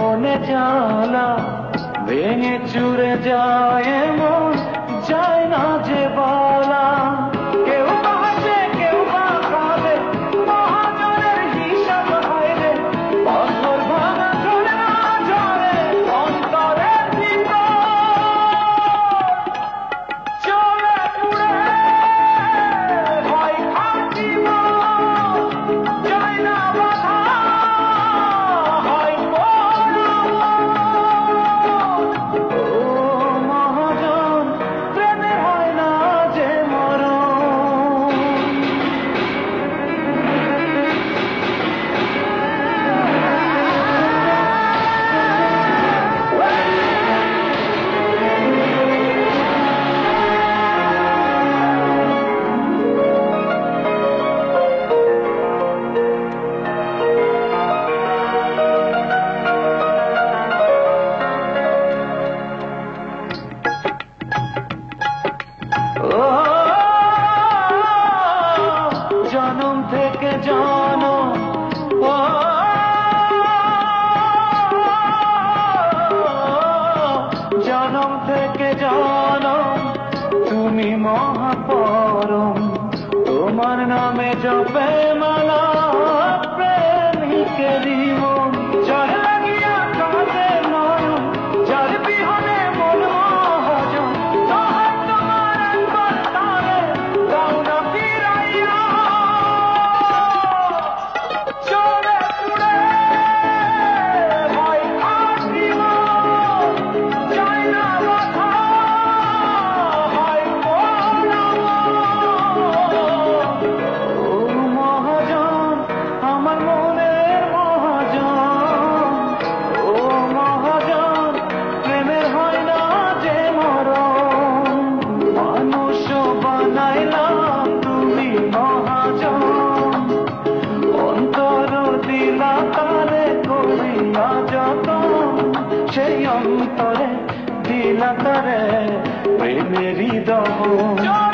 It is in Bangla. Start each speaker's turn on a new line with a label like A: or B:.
A: মনে জ্বালা ভেঙে চুরে যায় মন যায় না যে বলা কেউ হাসে কেউ বা কাঁদে মহাজনের হিসাব হয় রে পাথর ভাঙা চলে না ঝরে অন্তরের ভিতর চলে পুড়ে হয় খাঁটি যায় না বাধা হয় মহাজন প্রেমে হয় না যে মরণ জনম থেকে জনম জনম থেকে জনম তুমি মহাপরম তোমার নামে জপে মালা প্রেমিকেরই মন যার লাগিয়া কাঁদে নয়ন যার বিহনে মন মহাজন তাহার তোমার একবার তারে দাও না ফিরাইয়া চলে পুড়ে হয় খাঁটি যায় না বাধা হয় ও মহাজন আমার মনের মহাজন ও মহাজন প্রেমের হয় না যে মরণ মানুষ বানাইলাম তুমি মহাজন অন্তর দিলা তারে করিয়া যতন সেই অন্তরে দিলা তারে প্রেমেরই দমন